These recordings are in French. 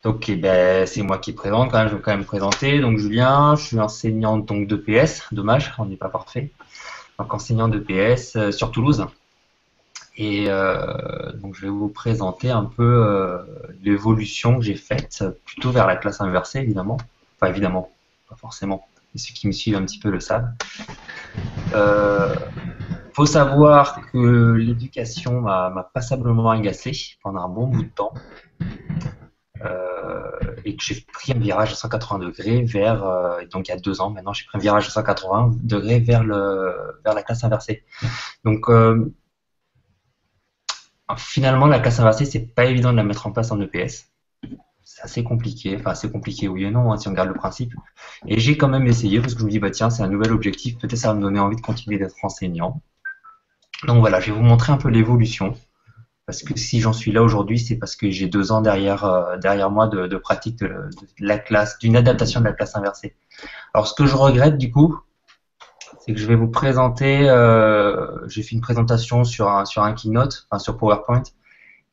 Donc, ben, c'est moi qui présente, quand même, je vais quand même me présenter. Donc, Julien, je suis enseignant donc d'EPS, dommage, on n'est pas parfait. Donc, enseignant d'EPS sur Toulouse. Et donc, je vais vous présenter un peu l'évolution que j'ai faite, plutôt vers la classe inversée, évidemment. Enfin, évidemment, pas forcément. Et ceux qui me suivent un petit peu le savent. Euh, faut savoir que l'éducation m'a passablement agacé pendant un bon bout de temps. Et que j'ai pris un virage à 180 degrés vers, donc il y a 2 ans maintenant, j'ai pris un virage à 180 degrés vers la classe inversée. Donc finalement, la classe inversée, c'est pas évident de la mettre en place en EPS. C'est assez compliqué, enfin assez compliqué oui et non, hein, si on regarde le principe. Et j'ai quand même essayé parce que je me dis, bah tiens, c'est un nouvel objectif, peut-être ça va me donner envie de continuer d'être enseignant. Donc voilà, je vais vous montrer un peu l'évolution. Parce que si j'en suis là aujourd'hui, c'est parce que j'ai 2 ans derrière moi de pratique de la classe, d'une adaptation de la classe inversée. Alors, ce que je regrette du coup, c'est que je vais vous présenter. J'ai fait une présentation sur un keynote, enfin sur PowerPoint,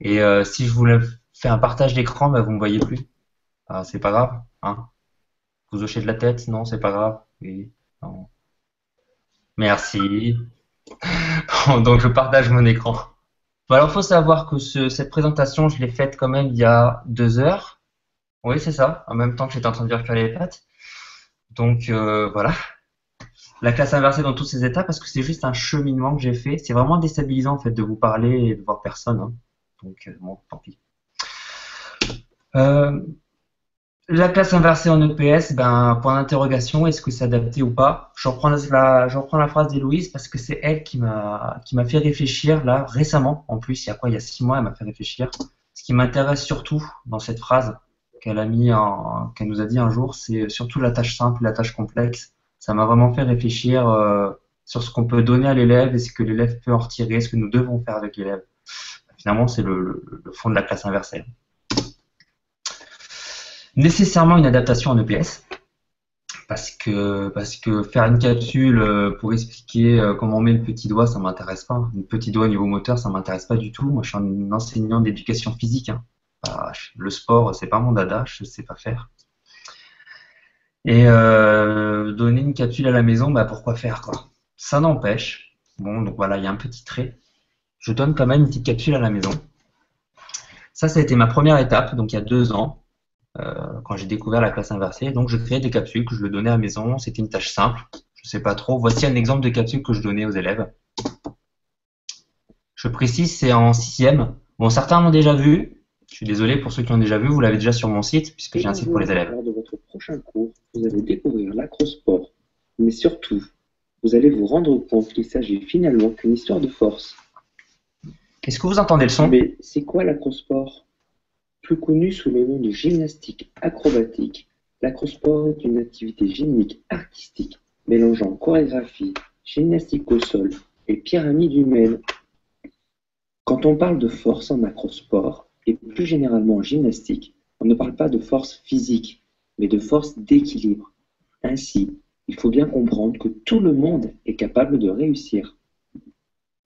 et si je voulais faire un partage d'écran, bah, vous me voyez plus. C'est pas grave, hein. Vous hochez de la tête, non, c'est pas grave. Oui, non. Merci. Bon, donc je partage mon écran. Bon, alors, faut savoir que cette présentation, je l'ai faite quand même il y a 2 heures. Oui, c'est ça, en même temps que j'étais en train de virtualiser les pattes. Donc voilà, la classe inversée dans toutes ses étapes, parce que c'est juste un cheminement que j'ai fait. C'est vraiment déstabilisant en fait de vous parler et de voir personne, hein. Donc bon, tant pis. Euh, la classe inversée en EPS, ben, point d'interrogation, est-ce que c'est adapté ou pas? Je reprends la phrase d'Héloïse parce que c'est elle qui m'a fait réfléchir là récemment. En plus, il y a quoi? Il y a 6 mois, elle m'a fait réfléchir. Ce qui m'intéresse surtout dans cette phrase qu'elle nous a dit un jour, c'est surtout la tâche simple, la tâche complexe. Ça m'a vraiment fait réfléchir sur ce qu'on peut donner à l'élève et ce que l'élève peut en retirer, ce que nous devons faire avec l'élève. Finalement, c'est le fond de la classe inversée. Nécessairement une adaptation en EPS, parce que faire une capsule pour expliquer comment on met le petit doigt, ça m'intéresse pas. Le petit doigt au niveau moteur, ça m'intéresse pas du tout. Moi, je suis un enseignant d'éducation physique, hein. Le sport, c'est pas mon dada, je sais pas faire. Et donner une capsule à la maison, bah pourquoi faire quoi? Ça n'empêche. Bon, donc voilà, il y a un petit trait. Je donne quand même une petite capsule à la maison. Ça a été ma première étape, donc il y a 2 ans, quand j'ai découvert la classe inversée. Donc je créais des capsules que je le donnais à la maison. C'était une tâche simple. Je sais pas trop. Voici un exemple de capsule que je donnais aux élèves. Je précise, c'est en sixième. Bon, certains l'ont déjà vu. Je suis désolé pour ceux qui l'ont déjà vu. Vous l'avez déjà sur mon site, puisque Et j'ai un site pour les bonjour, élèves. lors de votre prochain cours, vous allez découvrir l'acrosport, mais surtout, vous allez vous rendre compte qu'il s'agit finalement qu'une histoire de force. Est-ce que vous entendez le son? Mais c'est quoi l'acrosport? Plus connu sous le nom de gymnastique acrobatique, l'acrosport est une activité gymnique artistique mélangeant chorégraphie, gymnastique au sol et pyramide humaine. Quand on parle de force en acrosport, et plus généralement en gymnastique, on ne parle pas de force physique, mais de force d'équilibre. Ainsi, il faut bien comprendre que tout le monde est capable de réussir.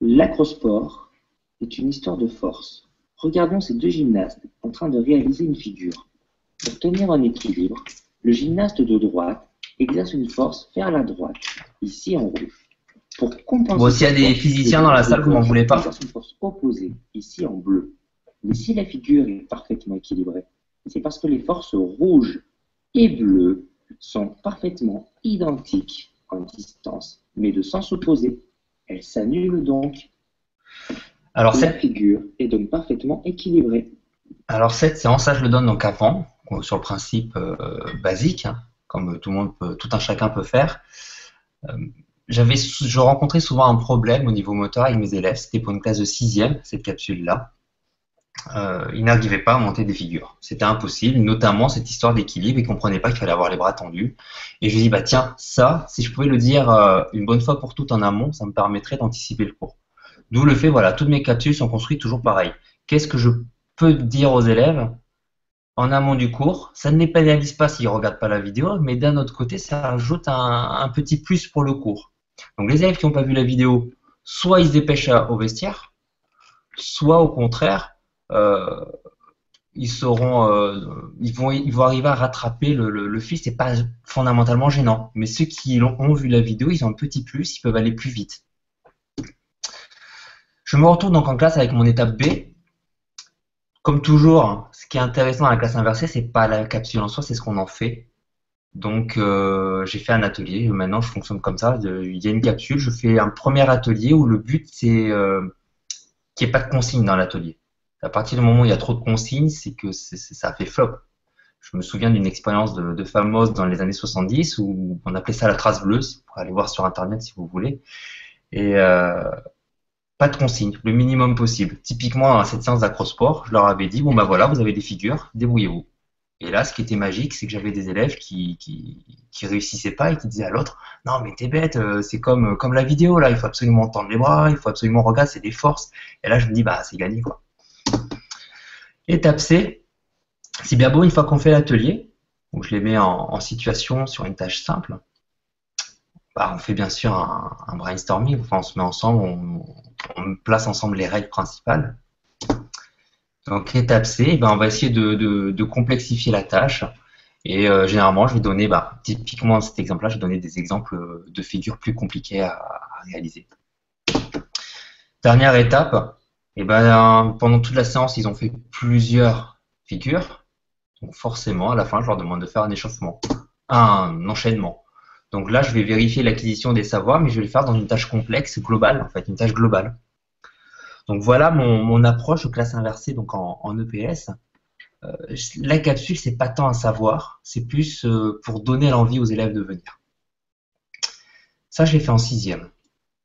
L'acrosport est une histoire de force. Regardons ces deux gymnastes en train de réaliser une figure. Pour tenir un équilibre, le gymnaste de droite exerce une force vers la droite, ici en rouge. Pour Bon, compenser s'il y a cette des force, le physiciens dans la gymnaste de salle, vous m'en gauche voulez pas. exerce une force opposée, ici en bleu. Mais si la figure est parfaitement équilibrée, c'est parce que les forces rouges et bleues sont parfaitement identiques en distance, mais de sens opposé. Elles s'annulent donc. Alors La cette, figure est donc parfaitement équilibrée. alors cette séance, ça je le donne donc avant, sur le principe basique, hein, comme tout un chacun peut faire. Euh, je rencontrais souvent un problème au niveau moteur avec mes élèves. C'était pour une classe de sixième, cette capsule-là. Ils n'arrivaient pas à monter des figures. C'était impossible, notamment cette histoire d'équilibre. Ils ne comprenaient pas qu'il fallait avoir les bras tendus. Et je lui dis, bah tiens, ça, si je pouvais le dire une bonne fois pour toutes en amont, ça me permettrait d'anticiper le cours. D'où le fait, voilà, toutes mes capsules sont construites toujours pareil. Qu'est-ce que je peux dire aux élèves en amont du cours? Ça ne les pénalise pas s'ils ne regardent pas la vidéo, mais d'un autre côté, ça ajoute un petit plus pour le cours. Donc les élèves qui n'ont pas vu la vidéo, soit ils se dépêchent au vestiaire, soit au contraire, euh, ils vont arriver à rattraper le fil. C'est pas fondamentalement gênant. Mais ceux qui ont vu la vidéo, ils ont un petit plus, ils peuvent aller plus vite. Je me retrouve donc en classe avec mon étape B. Comme toujours, ce qui est intéressant dans la classe inversée, c'est pas la capsule en soi, c'est ce qu'on en fait. Donc j'ai fait un atelier. Maintenant, je fonctionne comme ça. Il y a une capsule, je fais un premier atelier où le but c'est qu'il n'y ait pas de consignes dans l'atelier. À partir du moment où il y a trop de consignes, c'est que ça fait flop. Je me souviens d'une expérience de Famos dans les années 70 où on appelait ça la trace bleue. Vous pourrez aller voir sur internet si vous voulez. Et pas de consignes, le minimum possible. Typiquement, à cette séance d'acrosport, je leur avais dit, bon bah voilà, vous avez des figures, débrouillez-vous. Et là, ce qui était magique, c'est que j'avais des élèves qui réussissaient pas et qui disaient à l'autre, non mais t'es bête, c'est comme la vidéo là, il faut absolument tendre les bras, il faut absolument regarder, c'est des forces. Et là, je me dis, bah c'est gagné quoi. Étape C, c'est bien beau une fois qu'on fait l'atelier, où je les mets en situation sur une tâche simple. Bah, on fait bien sûr un brainstorming, enfin, on se met ensemble, on place ensemble les règles principales. Donc étape C, ben, on va essayer de complexifier la tâche. Et généralement, je vais donner, bah, typiquement dans cet exemple-là, je vais donner des exemples de figures plus compliquées à réaliser. Dernière étape, et ben, pendant toute la séance, ils ont fait plusieurs figures. Donc forcément, à la fin, je leur demande de faire un échauffement, un enchaînement. Donc là, je vais vérifier l'acquisition des savoirs, mais je vais le faire dans une tâche complexe, globale, en fait, une tâche globale. Donc voilà mon approche de classe inversée donc en EPS. La capsule, c'est pas tant un savoir, c'est plus pour donner l'envie aux élèves de venir. Ça, je l'ai fait en 6e.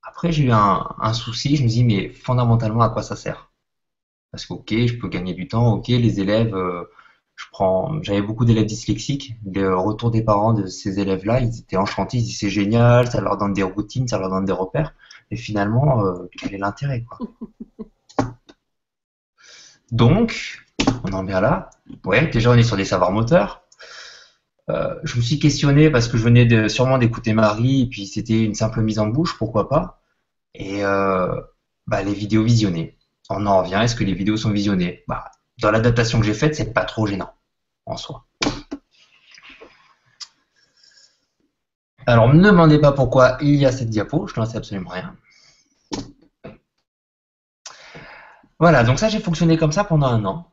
Après, j'ai eu un souci, je me dis, mais fondamentalement, à quoi ça sert? Parce que, ok, je peux gagner du temps, ok, les élèves, j'avais beaucoup d'élèves dyslexiques, les retours des parents de ces élèves-là, ils étaient enchantés, ils disaient, c'est génial, ça leur donne des routines, ça leur donne des repères, mais finalement, quel est l'intérêt, quoi? Donc, on en vient là. Ouais, déjà, on est sur des savoirs moteurs. Je me suis questionné parce que je venais sûrement d'écouter Marie et puis c'était une simple mise en bouche, pourquoi pas. Et bah, les vidéos visionnées. On en revient, est-ce que les vidéos sont visionnées? Bah, dans l'adaptation que j'ai faite, c'est pas trop gênant en soi. Alors, ne me demandez pas pourquoi il y a cette diapo, je n'en sais absolument rien. Voilà, donc ça, j'ai fonctionné comme ça pendant un an.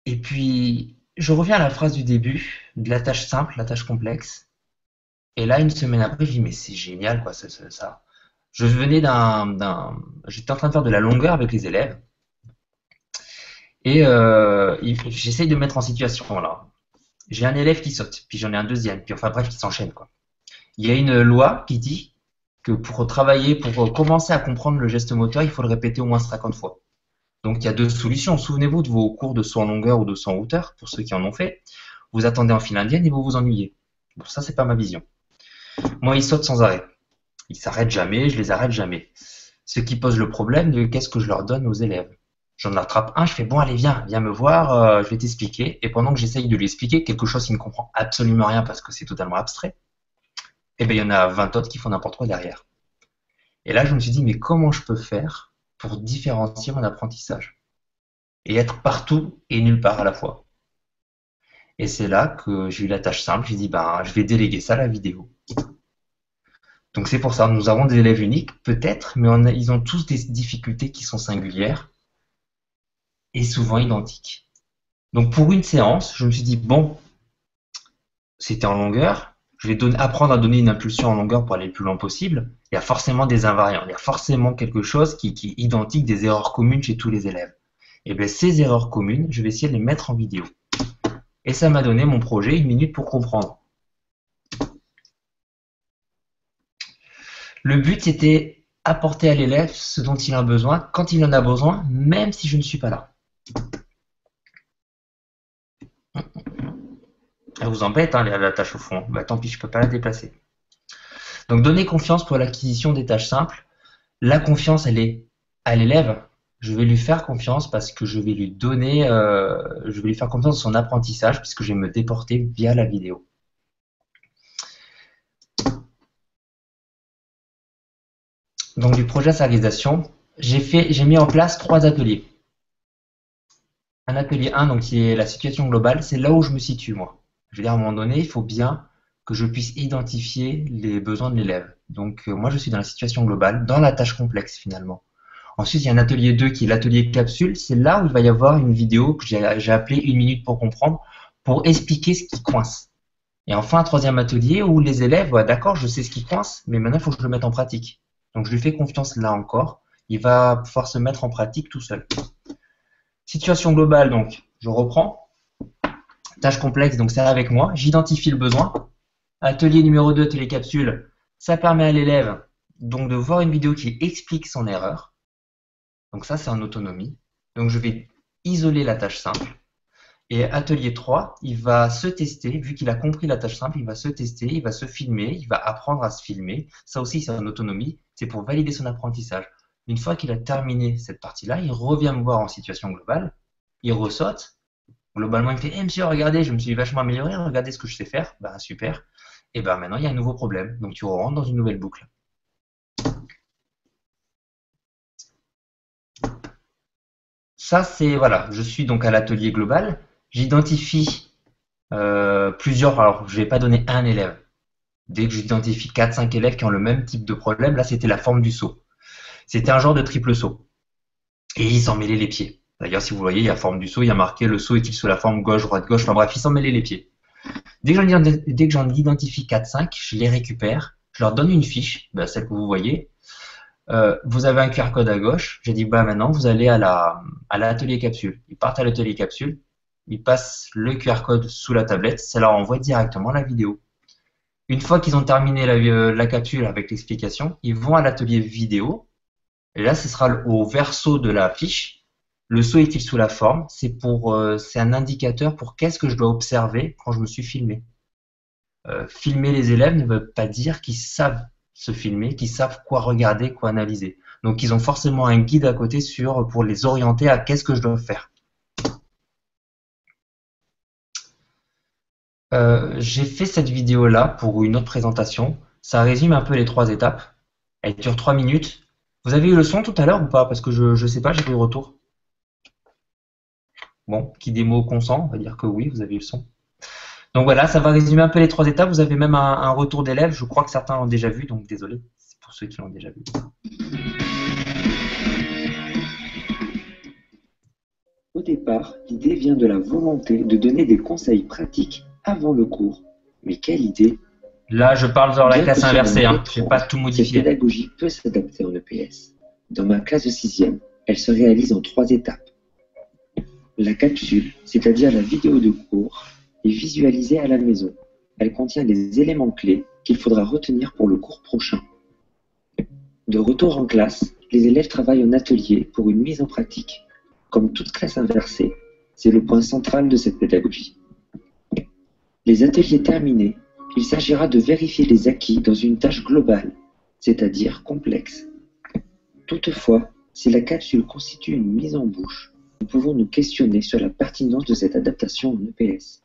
Et puis, je reviens à la phrase du début, de la tâche simple, la tâche complexe. Et là, une semaine après, je dis, mais c'est génial, quoi, ça. Je venais j'étais en train de faire de la longueur avec les élèves. Et j'essaye de me mettre en situation, là. J'ai un élève qui saute, puis j'en ai un deuxième, puis enfin bref, qui s'enchaîne, quoi. Il y a une loi qui dit que pour travailler, pour commencer à comprendre le geste moteur, il faut le répéter au moins 50 fois. Donc il y a deux solutions. Souvenez-vous de vos cours de saut en longueur ou de saut en hauteur, pour ceux qui en ont fait. Vous attendez en file indienne et vous vous ennuyez. Bon, ça, c'est pas ma vision. Moi, ils sautent sans arrêt. Ils s'arrêtent jamais, je les arrête jamais. Ce qui pose le problème de qu'est-ce que je leur donne aux élèves. J'en attrape un, je fais bon, allez, viens me voir, je vais t'expliquer. Et pendant que j'essaye de lui expliquer quelque chose qui ne comprend absolument rien parce que c'est totalement abstrait, et bien il y en a 20 autres qui font n'importe quoi derrière. Et là, je me suis dit, mais comment je peux faire pour différencier mon apprentissage et être partout et nulle part à la fois? Et c'est là que j'ai eu la tâche simple, j'ai dit, bah, je vais déléguer ça à la vidéo. Donc c'est pour ça, nous avons des élèves uniques, peut-être, mais ils ont tous des difficultés qui sont singulières et souvent identiques. Donc pour une séance, je me suis dit, bon, c'était en longueur, je vais apprendre à donner une impulsion en longueur pour aller le plus loin possible. Il y a forcément des invariants, il y a forcément quelque chose qui est identique, des erreurs communes chez tous les élèves. Et bien ces erreurs communes, je vais essayer de les mettre en vidéo. Et ça m'a donné mon projet, 1 minute pour comprendre. Le but, c'était apporter à l'élève ce dont il a besoin, quand il en a besoin, même si je ne suis pas là. Elle vous embête, hein, la tâche au fond. Bah, tant pis, je ne peux pas la déplacer. Donc, donner confiance pour l'acquisition des tâches simples. La confiance, elle est à l'élève. Je vais lui faire confiance parce que je vais lui donner, je vais lui faire confiance dans son apprentissage puisque je vais me déporter via la vidéo. Donc, du projet à sa réalisation, j'ai mis en place 3 ateliers. Un atelier 1, donc qui est la situation globale, c'est là où je me situe, moi. Je veux dire, à un moment donné, il faut bien que je puisse identifier les besoins de l'élève. Donc, moi, je suis dans la situation globale, dans la tâche complexe, finalement. Ensuite, il y a un atelier 2 qui est l'atelier capsule. C'est là où il va y avoir une vidéo que j'ai appelée 1 minute pour comprendre, pour expliquer ce qui coince. Et enfin, un troisième atelier où les élèves, ouais, d'accord, je sais ce qui coince, mais maintenant, il faut que je le mette en pratique. Donc, je lui fais confiance là encore. Il va pouvoir se mettre en pratique tout seul. Situation globale, donc, je reprends. Tâche complexe, donc c'est avec moi. J'identifie le besoin. Atelier numéro 2, atelier capsule. Ça permet à l'élève donc de voir une vidéo qui explique son erreur. Donc ça, c'est en autonomie. Donc je vais isoler la tâche simple. Et atelier 3, il va se tester, vu qu'il a compris la tâche simple, il va se tester, il va se filmer, il va apprendre à se filmer. Ça aussi, c'est en autonomie, c'est pour valider son apprentissage. Une fois qu'il a terminé cette partie-là, il revient me voir en situation globale, il ressaute. Globalement, il me fait hey, monsieur, regardez, je me suis vachement amélioré, regardez ce que je sais faire. Bah super. Et ben maintenant, il y a un nouveau problème. Donc tu rentres dans une nouvelle boucle. Ça, c'est, voilà, je suis donc à l'atelier global. J'identifie plusieurs, alors je ne vais pas donner un élève. Dès que j'identifie 4-5 élèves qui ont le même type de problème, là, c'était la forme du saut. C'était un genre de triple saut. Et ils s'en mêlaient les pieds. D'ailleurs, si vous voyez, il y a forme du saut, il y a marqué le saut est-il sous la forme gauche, droite, gauche. Enfin bref, ils s'en mêlaient les pieds. Dès que j'en identifie 4-5, je les récupère, je leur donne une fiche, bah, celle que vous voyez. Vous avez un QR code à gauche. J'ai dit, bah maintenant, vous allez à l'atelier capsule. Ils partent à l'atelier capsule, ils passent le QR code sous la tablette, ça leur envoie directement la vidéo. Une fois qu'ils ont terminé la capsule avec l'explication, ils vont à l'atelier vidéo. Et là, ce sera au verso de la fiche. Le saut est-il sous la forme? C'est un indicateur pour qu'est-ce que je dois observer quand je me suis filmé. Filmer les élèves ne veut pas dire qu'ils savent se filmer, qu'ils savent quoi regarder, quoi analyser. Donc, ils ont forcément un guide à côté pour les orienter à qu'est-ce que je dois faire. J'ai fait cette vidéo-là pour une autre présentation. Ça résume un peu les 3 étapes. Elle dure 3 minutes. Vous avez eu le son tout à l'heure ou pas? Parce que je sais pas, j'ai pas eu le retour. Bon, qui des mots consent, on va dire que oui, vous avez eu le son. Donc voilà, ça va résumer un peu les 3 étapes. Vous avez même un retour d'élèves. Je crois que certains l'ont déjà vu, donc désolé. C'est pour ceux qui l'ont déjà vu. Au départ, l'idée vient de la volonté de donner des conseils pratiques avant le cours. Mais quelle idée! Là, je parle dans la Bien classe que sur inversée, un hein. Je vais pas tout Cette modifier. pédagogie peut s'adapter en EPS. Dans ma classe de 6e, elle se réalise en 3 étapes. La capsule, c'est-à-dire la vidéo de cours, est visualisée à la maison. Elle contient les éléments clés qu'il faudra retenir pour le cours prochain. De retour en classe, les élèves travaillent en atelier pour une mise en pratique. Comme toute classe inversée, c'est le point central de cette pédagogie. Les ateliers terminés, il s'agira de vérifier les acquis dans une tâche globale, c'est-à-dire complexe. Toutefois, si la capsule constitue une mise en bouche, nous pouvons nous questionner sur la pertinence de cette adaptation en EPS.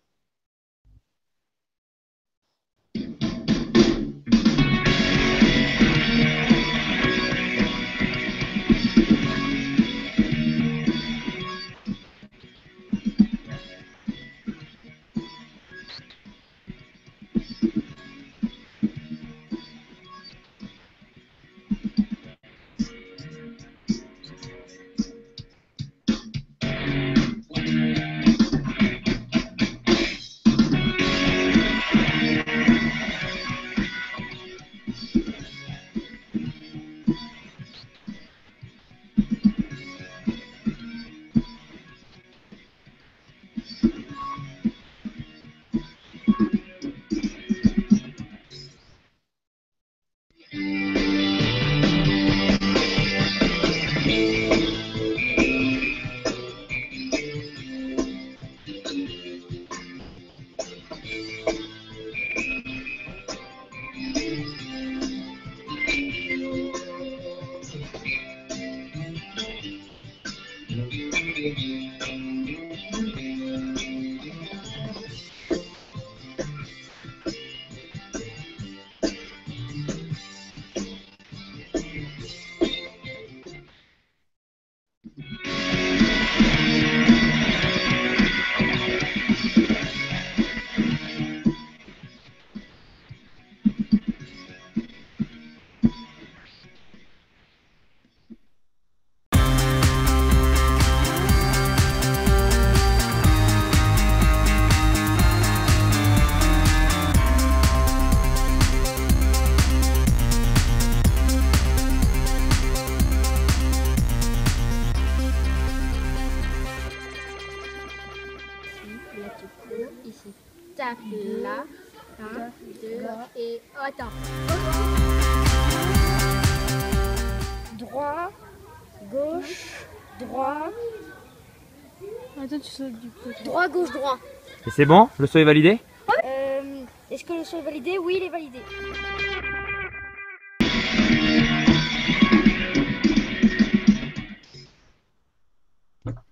ici. Tape là. 1, 2 et attends. Droit, gauche, droit. Attends, tu sautes du côté. Droit, gauche, droit. Et c'est bon? Le saut est validé? Est-ce que le saut est validé? Oui, il est validé.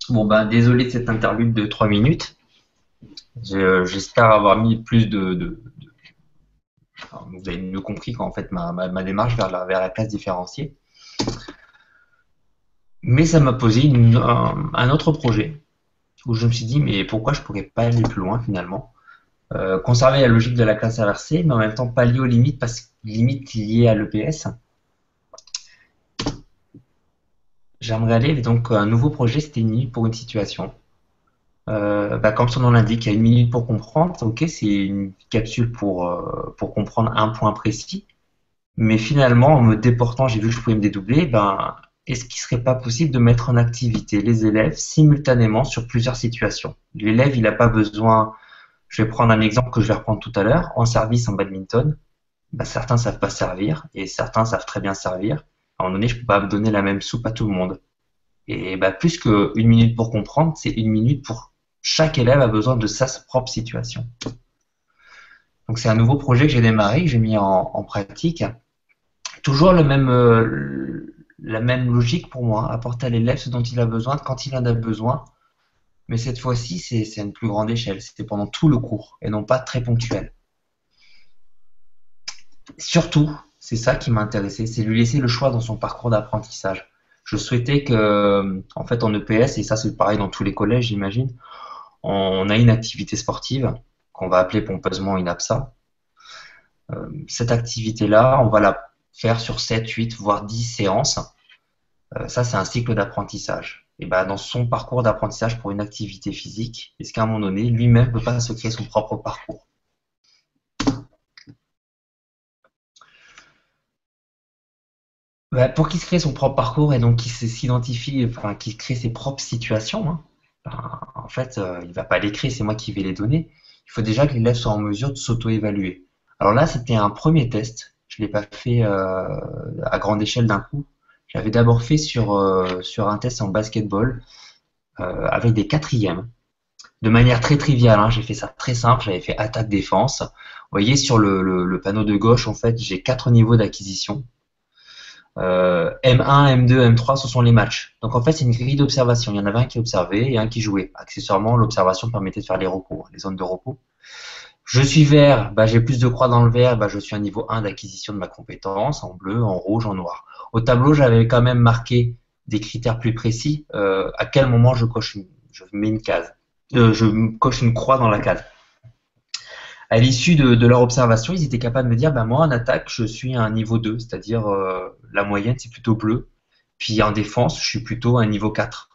Bon, ben, désolé de cette interlude de 3 minutes. J'espère avoir mis plus enfin, vous avez mieux compris qu'en fait ma démarche vers la classe différenciée. Mais ça m'a posé un autre projet où je me suis dit, mais pourquoi je pourrais pas aller plus loin finalement? Conserver la logique de la classe inversée, mais en même temps pas lié aux limites, parce que limites liées à l'EPS. J'aimerais aller, donc un nouveau projet, c'était une minute pour une situation. Comme son nom l'indique, il y a une minute pour comprendre. Ok, c'est une capsule pour comprendre un point précis. Mais finalement, en me déportant, j'ai vu que je pouvais me dédoubler. Est-ce qu'il ne serait pas possible de mettre en activité les élèves simultanément sur plusieurs situations? L'élève, il n'a pas besoin. Je vais prendre un exemple que je vais reprendre tout à l'heure. En service en badminton, certains ne savent pas servir et certains savent très bien servir. À un moment donné, je ne peux pas donner la même soupe à tout le monde. Et plus qu'une minute pour comprendre, c'est une minute pour chaque élève a besoin de sa propre situation. Donc c'est un nouveau projet que j'ai démarré, que j'ai mis en pratique. Toujours la même logique pour moi, apporter à l'élève ce dont il a besoin quand il en a besoin. Mais cette fois-ci, c'est à une plus grande échelle. C'était pendant tout le cours et non pas très ponctuel. Surtout, c'est ça qui m'a intéressé, c'est lui laisser le choix dans son parcours d'apprentissage. Je souhaitais que, en fait, en EPS, et ça c'est pareil dans tous les collèges, j'imagine, on a une activité sportive qu'on va appeler pompeusement une APSA. Cette activité-là, on va la faire sur 7, 8, voire 10 séances. Ça, c'est un cycle d'apprentissage. Et dans son parcours d'apprentissage pour une activité physique, est-ce qu'à un moment donné, lui-même ne peut pas se créer son propre parcours? Pour qu'il se crée son propre parcours et donc qu'il s'identifie, enfin qu'il crée ses propres situations, en fait, il ne va pas les créer, c'est moi qui vais les donner. Il faut déjà que l'élève soit en mesure de s'auto-évaluer. Alors là, c'était un premier test. Je ne l'ai pas fait à grande échelle d'un coup. J'avais d'abord fait sur un test en basketball avec des quatrièmes. De manière très triviale, j'ai fait ça très simple. J'avais fait attaque-défense. Vous voyez, sur le panneau de gauche, en fait, j'ai 4 niveaux d'acquisition. M1, M2, M3, ce sont les matchs. Donc en fait, c'est une grille d'observation. Il y en avait un qui observait et un qui jouait. Accessoirement, l'observation permettait de faire les repos, les zones de repos. Je suis vert, j'ai plus de croix dans le vert, je suis à niveau 1 d'acquisition de ma compétence, en bleu, en rouge, en noir. Au tableau, j'avais quand même marqué des critères plus précis, à quel moment je mets une case. Je coche une croix dans la case. À l'issue de leur observation, ils étaient capables de me dire, moi en attaque, je suis à un niveau 2, c'est-à-dire la moyenne c'est plutôt bleu, puis en défense, je suis plutôt à un niveau 4.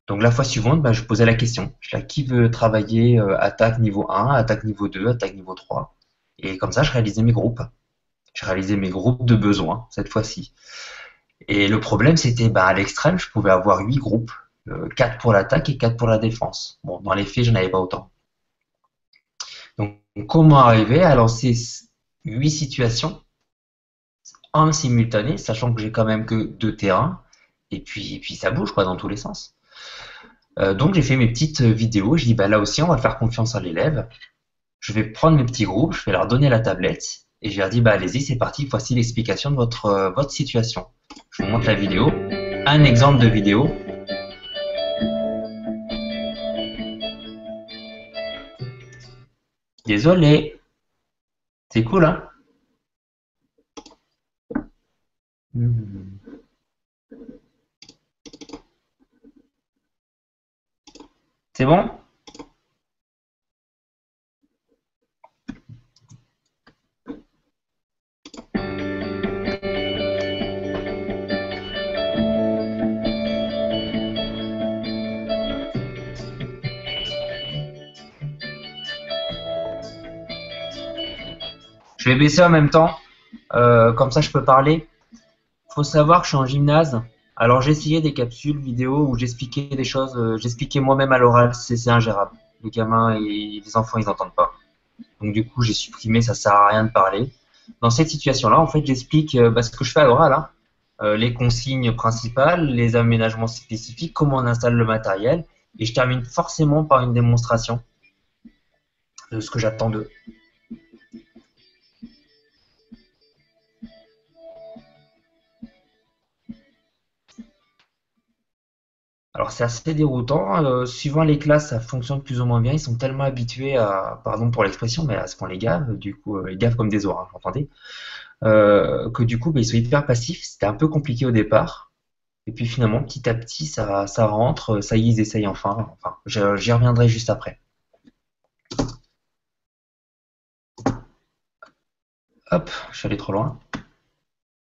Donc la fois suivante, je posais la question, qui veut travailler attaque niveau 1, attaque niveau 2, attaque niveau 3, et comme ça je réalisais mes groupes. Je réalisais mes groupes de besoins cette fois-ci. Et le problème c'était, à l'extrême, je pouvais avoir 8 groupes, 4 pour l'attaque et 4 pour la défense. Bon, dans les faits, je n'avais pas autant. Donc, comment arriver à lancer 8 situations en simultané, sachant que j'ai quand même que 2 terrains, et puis ça bouge dans tous les sens. Donc, j'ai fait mes petites vidéos. Je dis, là aussi, on va faire confiance à l'élève. Je vais prendre mes petits groupes, je vais leur donner la tablette, et je leur dis, allez-y, c'est parti, voici l'explication de votre situation. Je vous montre la vidéo. Un exemple de vidéo. Désolé. C'est cool, hein? C'est bon? Je vais baisser en même temps, comme ça je peux parler. Faut savoir que je suis en gymnase. Alors j'ai essayé des capsules vidéo où j'expliquais des choses, j'expliquais moi-même à l'oral, c'est ingérable. le gamin et les enfants, ils n'entendent pas. Donc du coup, j'ai supprimé, ça sert à rien de parler. Dans cette situation-là, en fait, j'explique ce que je fais à l'oral, hein. Les consignes principales, les aménagements spécifiques, comment on installe le matériel, et je termine forcément par une démonstration de ce que j'attends d'eux. Alors c'est assez déroutant. Suivant les classes, ça fonctionne plus ou moins bien. Ils sont tellement habitués à, pardon pour l'expression, mais à ce qu'on les gave. Du coup, ils gavent comme des oies, hein, vous entendez, que du coup, ils sont hyper passifs. C'était un peu compliqué au départ. Et puis finalement, petit à petit, ça rentre. Ça y est, ils essayent enfin. Enfin, j'y reviendrai juste après. Hop, je suis allé trop loin.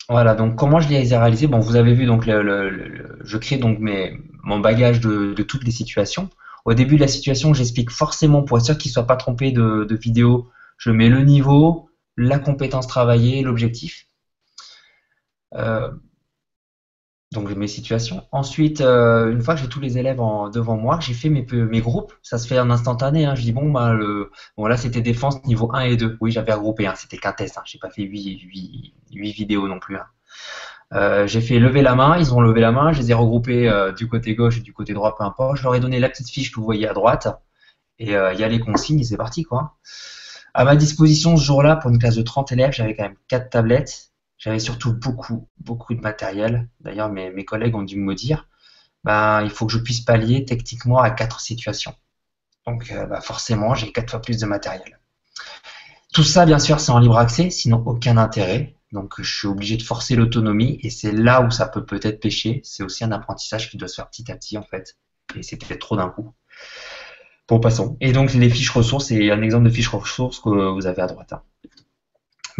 Voilà, donc comment je les ai réalisés? Bon, vous avez vu, donc je crée donc mon bagage de toutes les situations. Au début de la situation, j'explique forcément, pour être sûr qu'il ne soit pas trompé de vidéo, je mets le niveau, la compétence travaillée, l'objectif. Donc mes situations. Ensuite, une fois que j'ai tous les élèves devant moi, j'ai fait mes groupes. Ça se fait en instantané, hein. Je dis bon là c'était défense niveau 1 et 2. Oui, j'avais regroupé, hein. C'était qu'un test, hein. J'ai pas fait 8 vidéos non plus, hein. J'ai fait lever la main, ils ont levé la main, je les ai regroupés du côté gauche et du côté droit, peu importe. Je leur ai donné la petite fiche que vous voyez à droite et il y a les consignes et c'est parti, quoi. À ma disposition ce jour-là, pour une classe de 30 élèves, j'avais quand même 4 tablettes. J'avais surtout beaucoup de matériel. D'ailleurs, mes collègues ont dû me dire, il faut que je puisse pallier techniquement à 4 situations. Donc, forcément, j'ai 4 fois plus de matériel. Tout ça, bien sûr, c'est en libre accès, sinon aucun intérêt. Donc, je suis obligé de forcer l'autonomie et c'est là où ça peut peut-être pêcher. C'est aussi un apprentissage qui doit se faire petit à petit, en fait. Et c'est peut-être trop d'un coup. Bon, passons. Et donc, les fiches ressources, c'est un exemple de fiche ressources que vous avez à droite, hein.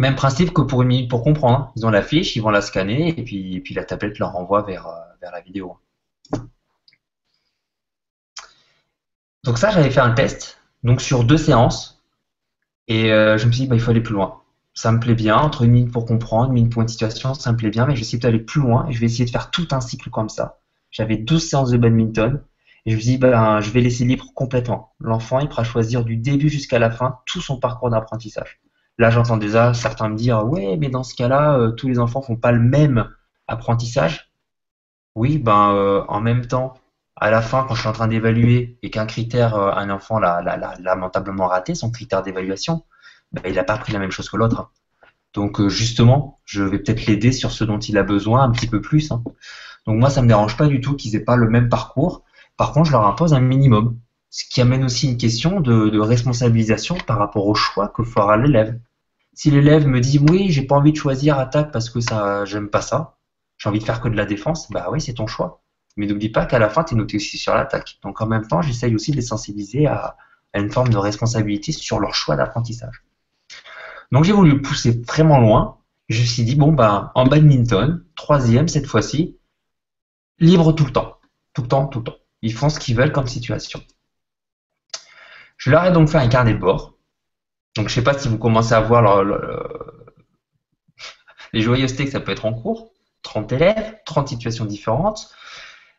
Même principe que pour une minute pour comprendre. Ils ont la fiche, ils vont la scanner et puis la tablette leur renvoie vers la vidéo. Donc ça, j'avais fait un test, donc sur 2 séances, et je me suis dit, il faut aller plus loin. Ça me plaît bien, entre une minute pour comprendre, une minute pour une situation, ça me plaît bien, mais je vais essayer d'aller plus loin et je vais essayer de faire tout un cycle comme ça. J'avais 12 séances de badminton et je me suis dit, je vais laisser libre complètement. L'enfant, il pourra choisir du début jusqu'à la fin tout son parcours d'apprentissage. Là, j'entends déjà certains me dire, ouais, mais dans ce cas-là, tous les enfants font pas le même apprentissage. Oui, en même temps, à la fin, quand je suis en train d'évaluer et qu'un critère, un enfant l'a lamentablement raté, son critère d'évaluation, il n'a pas appris la même chose que l'autre, hein. Donc justement, je vais peut-être l'aider sur ce dont il a besoin un petit peu plus, hein. Donc moi, ça me dérange pas du tout qu'ils aient pas le même parcours. Par contre, je leur impose un minimum. Ce qui amène aussi une question de responsabilisation par rapport au choix que fera l'élève. Si l'élève me dit oui, j'ai pas envie de choisir attaque parce que ça, j'aime pas ça, j'ai envie de faire que de la défense, oui, c'est ton choix. Mais n'oublie pas qu'à la fin, tu es noté aussi sur l'attaque. Donc en même temps, j'essaye aussi de les sensibiliser à une forme de responsabilité sur leur choix d'apprentissage. Donc j'ai voulu pousser vraiment loin. Je me suis dit, en badminton, 3e cette fois-ci, libre tout le temps. Tout le temps, tout le temps. Ils font ce qu'ils veulent comme situation. Je leur ai donc fait un carnet de bord. Donc je ne sais pas si vous commencez à voir les joyeusetés que ça peut être en cours. 30 élèves, 30 situations différentes.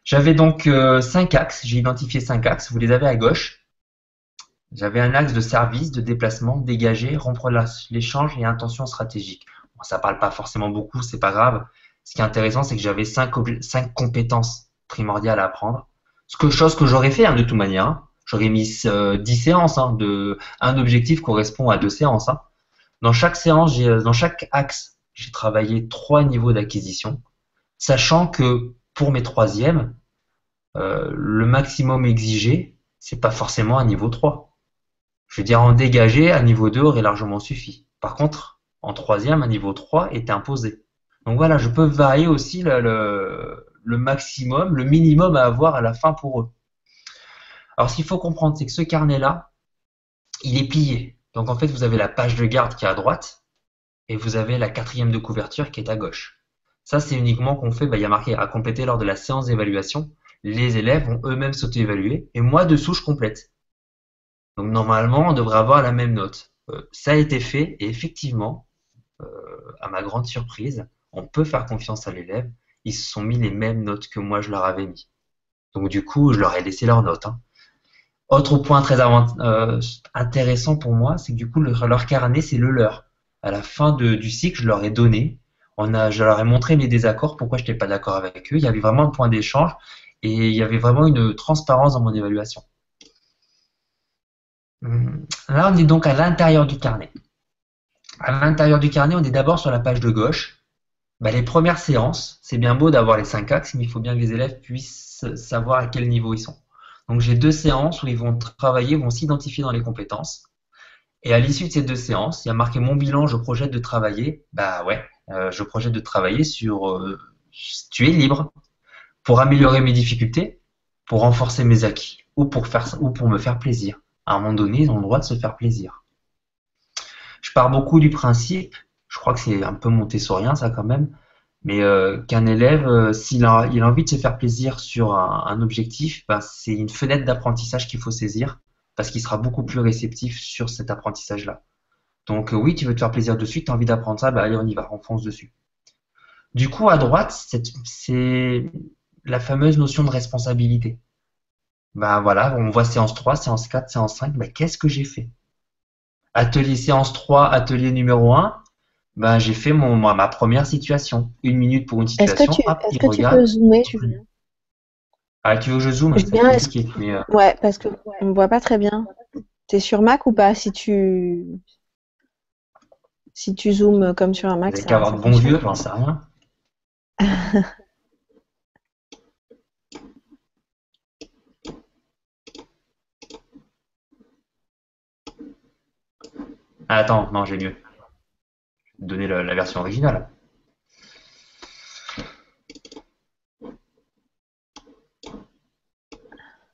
J'avais donc 5 axes. J'ai identifié 5 axes. Vous les avez à gauche. J'avais un axe de service, de déplacement, dégager, rompre l'échange et intention stratégique. Bon, ça parle pas forcément beaucoup, c'est pas grave. Ce qui est intéressant, c'est que j'avais 5 compétences primordiales à apprendre. Chose que j'aurais fait, hein, de toute manière, hein. J'aurais mis 10 séances, hein, un objectif correspond à 2 séances, hein. Dans chaque séance, dans chaque axe, j'ai travaillé 3 niveaux d'acquisition, sachant que pour mes 3e, le maximum exigé, c'est pas forcément un niveau 3. Je veux dire, en dégagé, un niveau 2 aurait largement suffi. Par contre, en 3e, un niveau 3 était imposé. Donc voilà, je peux varier aussi le maximum, le minimum à avoir à la fin pour eux. Alors, ce qu'il faut comprendre, c'est que ce carnet-là, il est plié. Donc en fait, vous avez la page de garde qui est à droite et vous avez la 4e de couverture qui est à gauche. Ça, c'est uniquement qu'on fait, il y a marqué à compléter lors de la séance d'évaluation. Les élèves vont eux-mêmes s'auto-évaluer et moi, dessous, je complète. Donc normalement, on devrait avoir la même note. Ça a été fait et effectivement, à ma grande surprise, on peut faire confiance à l'élève. Ils se sont mis les mêmes notes que moi je leur avais mis. Donc du coup, je leur ai laissé leurs notes, hein. Autre point très intéressant pour moi, c'est que du coup, leur carnet, c'est le leur. À la fin du cycle, je leur ai donné, je leur ai montré mes désaccords, pourquoi je n'étais pas d'accord avec eux. Il y avait vraiment un point d'échange et il y avait vraiment une transparence dans mon évaluation. Là, on est donc à l'intérieur du carnet. À l'intérieur du carnet, on est d'abord sur la page de gauche. Les premières séances, c'est bien beau d'avoir les 5 axes, mais il faut bien que les élèves puissent savoir à quel niveau ils sont. Donc j'ai 2 séances où ils vont travailler, vont s'identifier dans les compétences. Et à l'issue de ces 2 séances, il y a marqué mon bilan, je projette de travailler. Je projette de travailler sur tu es libre pour améliorer mes difficultés, pour renforcer mes acquis ou pour me faire plaisir. À un moment donné, ils ont le droit de se faire plaisir. Je pars beaucoup du principe, je crois que c'est un peu montessorien ça quand même, mais qu'un élève, s'il a envie de se faire plaisir sur un objectif, c'est une fenêtre d'apprentissage qu'il faut saisir, parce qu'il sera beaucoup plus réceptif sur cet apprentissage-là. Donc oui, tu veux te faire plaisir dessus, tu as envie d'apprendre ça, allez, on y va, on fonce dessus. Du coup, à droite, c'est la fameuse notion de responsabilité. Voilà, on voit séance 3, séance 4, séance 5, qu'est-ce que j'ai fait? Atelier séance 3, atelier numéro 1, j'ai fait ma première situation. 1 minute pour une situation. Est-ce que tu peux zoomer, Julien? Ah, tu veux que je zoome? C'est compliqué. Ouais, parce qu'on ne voit pas très bien. Tu es sur Mac ou pas? Si tu zoomes comme sur un Mac, vous avez qu'à avoir de bons yeux, j'en sais rien. Attends, non, j'ai mieux. Je vais te donner la version originale.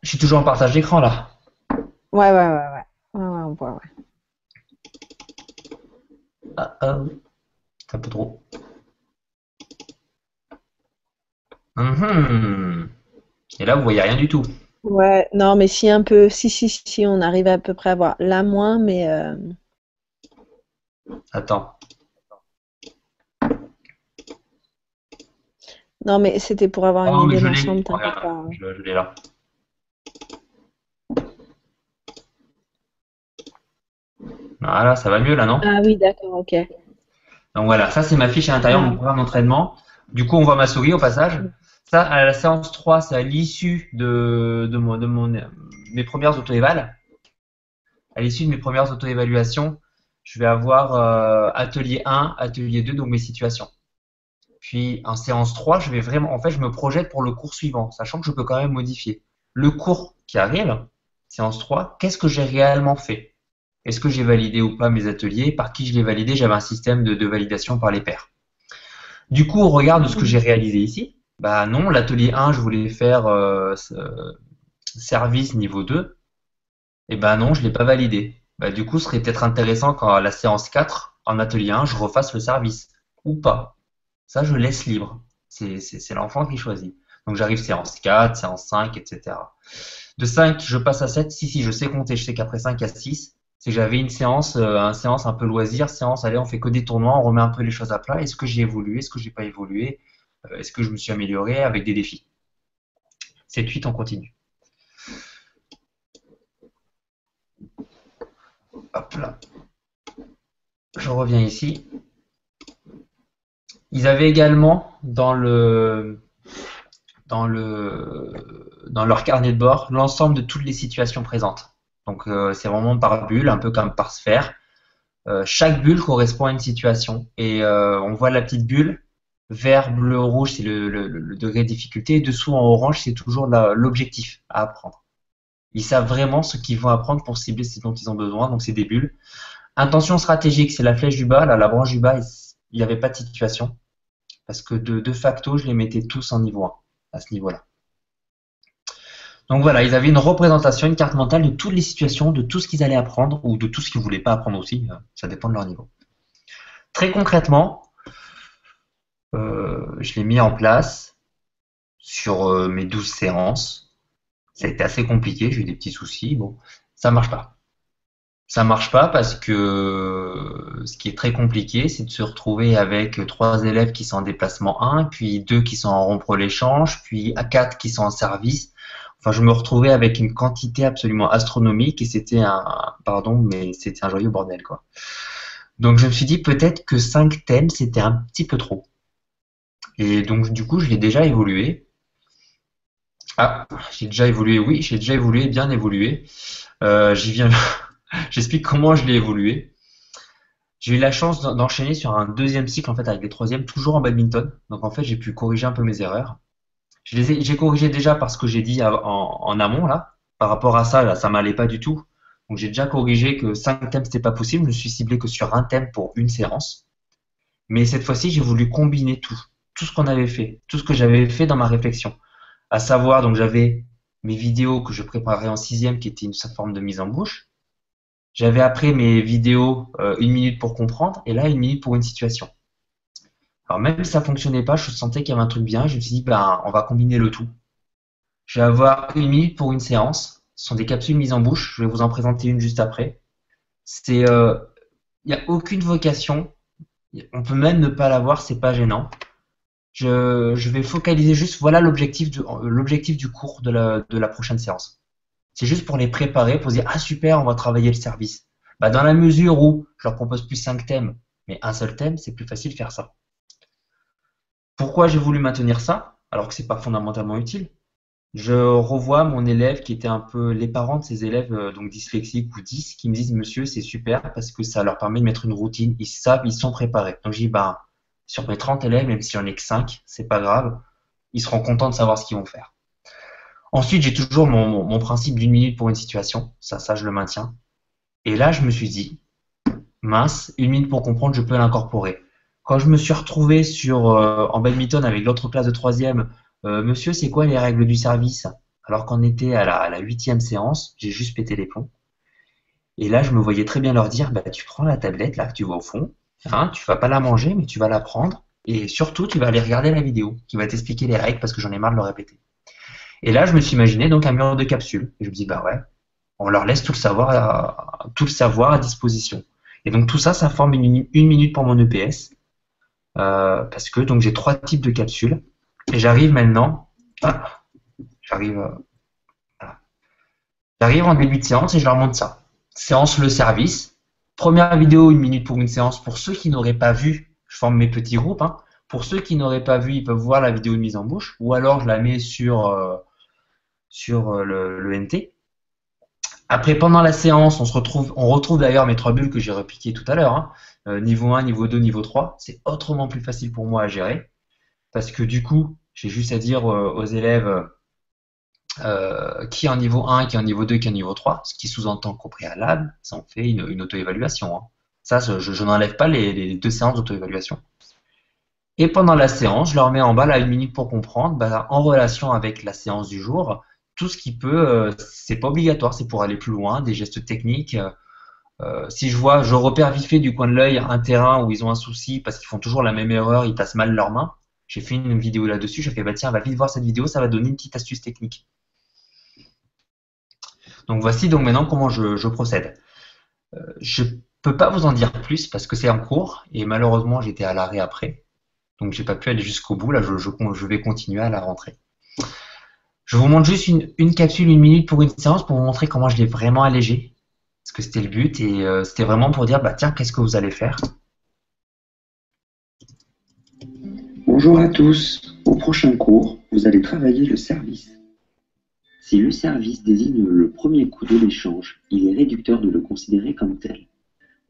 Je suis toujours en partage d'écran là. Ouais, on voit, ouais. C'est un peu trop. Et là, vous voyez rien du tout. Ouais, non, mais si un peu, si, on arrive à peu près à voir. Là, moins, mais... Attends. Non, mais c'était pour avoir une idée d'ensemble, t'inquiète pas. Je l'ai là. Voilà, ça va mieux là, non? Ah oui, d'accord, ok. Donc voilà, ça c'est ma fiche à l'intérieur de mon programme d'entraînement. Du coup, on voit ma souris au passage. Ça, à la séance 3, c'est à l'issue de mes premières auto-évals. À l'issue de mes premières auto-évaluations, je vais avoir atelier 1, atelier 2, donc mes situations. Puis en séance 3, je me projette pour le cours suivant, sachant que je peux quand même modifier. Le cours qui arrive, séance 3, qu'est-ce que j'ai réellement fait? Est-ce que j'ai validé ou pas mes ateliers? Par qui je l'ai validé? J'avais un système de validation par les pairs. Du coup, on regarde ce que j'ai réalisé ici. Non, l'atelier 1, je voulais faire service niveau 2. Et non, je ne l'ai pas validé. Du coup, ce serait peut-être intéressant qu'à la séance 4, en atelier 1, je refasse le service. Ou pas. Ça, je laisse libre. C'est l'enfant qui choisit. Donc, j'arrive séance 4, séance 5, etc. De 5, je passe à 7. Si, je sais compter. Je sais qu'après 5, il y a 6. C'est que j'avais une séance un peu loisir. Séance, allez, on fait que des tournois, on remet un peu les choses à plat. Est-ce que j'ai évolué? Est-ce que j'ai pas évolué? Est-ce que je me suis amélioré avec des défis? 7, 8, on continue. Hop là. Je reviens ici. Ils avaient également dans leur carnet de bord l'ensemble de toutes les situations présentes. Donc c'est vraiment par bulle, un peu comme par sphère. Chaque bulle correspond à une situation et on voit la petite bulle. Vert, bleu, rouge, c'est le degré de difficulté. Et dessous en orange, c'est toujours l'objectif à apprendre. Ils savent vraiment ce qu'ils vont apprendre pour cibler ce dont ils ont besoin. Donc c'est des bulles. Intention stratégique, c'est la flèche du bas. Là, la branche du bas, il n'y avait pas de situation. Parce que de facto, je les mettais tous en niveau 1, à ce niveau-là. Donc voilà, ils avaient une représentation, une carte mentale de toutes les situations, de tout ce qu'ils allaient apprendre, ou de tout ce qu'ils ne voulaient pas apprendre aussi, ça dépend de leur niveau. Très concrètement, je l'ai mis en place sur mes 12 séances. Ça a été assez compliqué, j'ai eu des petits soucis, bon, ça ne marche pas. Ça ne marche pas parce que ce qui est très compliqué, c'est de se retrouver avec 3 élèves qui sont en déplacement 1, puis 2 qui sont en rompre l'échange, puis 4 qui sont en service. enfin, je me retrouvais avec une quantité absolument astronomique et c'était pardon, mais c'était un joyeux bordel, quoi. Donc, je me suis dit peut-être que 5 thèmes, c'était un petit peu trop. Et donc, du coup, je l'ai déjà évolué. Ah, j'ai déjà évolué, oui, j'ai déjà évolué, bien évolué. J'y viens, j'explique comment je l'ai évolué. J'ai eu la chance d'enchaîner sur un deuxième cycle, en fait, avec les troisièmes, toujours en badminton. Donc, en fait, j'ai pu corriger un peu mes erreurs. J'ai corrigé déjà parce que j'ai dit en amont, là. Par rapport à ça, là, ça m'allait pas du tout. Donc, j'ai déjà corrigé que 5 thèmes, c'était pas possible. Je me suis ciblé que sur un thème pour une séance. Mais cette fois-ci, j'ai voulu combiner tout. Tout ce qu'on avait fait. Tout ce que j'avais fait dans ma réflexion. À savoir, donc, j'avais mes vidéos que je préparais en sixième, qui étaient une forme de mise en bouche. J'avais après mes vidéos, 1 minute pour comprendre, et là, 1 minute pour une situation. Alors même si ça fonctionnait pas, je sentais qu'il y avait un truc bien. Je me suis dit, ben, on va combiner le tout. Je vais avoir 1 minute pour une séance. Ce sont des capsules mises en bouche. Je vais vous en présenter une juste après. Il n'y a aucune vocation. On peut même ne pas l'avoir, c'est pas gênant. Je vais focaliser juste, voilà l'objectif du cours de la prochaine séance. C'est juste pour les préparer, pour se dire, ah super, on va travailler le service. Bah, dans la mesure où je leur propose plus 5 thèmes, mais un seul thème, c'est plus facile de faire ça. Pourquoi j'ai voulu maintenir ça, alors que c'est pas fondamentalement utile? Je revois mon élève qui était un peu les parents de ces élèves donc dyslexiques ou 10 qui me disent monsieur c'est super parce que ça leur permet de mettre une routine, ils savent, ils sont préparés. Donc je dis bah sur mes 30 élèves, même si j'en ai que 5, c'est pas grave, ils seront contents de savoir ce qu'ils vont faire. Ensuite, j'ai toujours mon principe d'1 minute pour une situation, ça je le maintiens. Et là, je me suis dit, mince, 1 minute pour comprendre, je peux l'incorporer. Quand je me suis retrouvé en badminton avec l'autre classe de troisième, monsieur, c'est quoi les règles du service? Alors qu'on était à la 8e séance, j'ai juste pété les plombs. Et là, je me voyais très bien leur dire, bah, tu prends la tablette là que tu vois au fond, hein, tu vas pas la manger, mais tu vas la prendre. Et surtout, tu vas aller regarder la vidéo qui va t'expliquer les règles parce que j'en ai marre de le répéter. Et là, je me suis imaginé donc un mur de capsules. Et je me dis, bah ouais, on leur laisse tout le savoir à disposition. Et donc tout ça, ça forme 1 minute pour mon EPS. Parce que donc j'ai 3 types de capsules. Et j'arrive maintenant. J'arrive en début de séance et je leur montre ça. Séance le service. Première vidéo, 1 minute pour une séance. Pour ceux qui n'auraient pas vu, je forme mes petits groupes. Hein. Pour ceux qui n'auraient pas vu, ils peuvent voir la vidéo de mise en bouche. Ou alors je la mets sur le NT. Après, pendant la séance, on retrouve d'ailleurs mes 3 bulles que j'ai repiquées tout à l'heure. Hein. Niveau 1, niveau 2, niveau 3. C'est autrement plus facile pour moi à gérer. Parce que du coup, j'ai juste à dire aux élèves qui est en niveau 1, qui est en niveau 2, qui est en niveau 3, ce qui sous-entend qu'au préalable, ça en fait une auto-évaluation. Hein. Ça, je n'enlève pas les 2 séances d'auto-évaluation. Et pendant la séance, je leur mets en bas la 1 minute pour comprendre, bah, en relation avec la séance du jour, tout ce qui peut, c'est pas obligatoire, c'est pour aller plus loin, des gestes techniques. Si je repère vite fait du coin de l'œil un terrain où ils ont un souci parce qu'ils font toujours la même erreur, ils passent mal leurs mains, j'ai fait une vidéo là-dessus, j'ai fait bah tiens, va vite voir cette vidéo, ça va donner une petite astuce technique. Donc voici donc maintenant comment je procède. Je peux pas vous en dire plus parce que c'est en cours et malheureusement j'étais à l'arrêt après. Donc j'ai pas pu aller jusqu'au bout, là je vais continuer à la rentrée. Je vous montre juste une capsule, 1 minute pour une séance pour vous montrer comment je l'ai vraiment allégé. Parce que c'était le but et c'était vraiment pour dire bah tiens, qu'est-ce que vous allez faire? Bonjour à tous. Au prochain cours, vous allez travailler le service. Si le service désigne le premier coup de l'échange, il est réducteur de le considérer comme tel.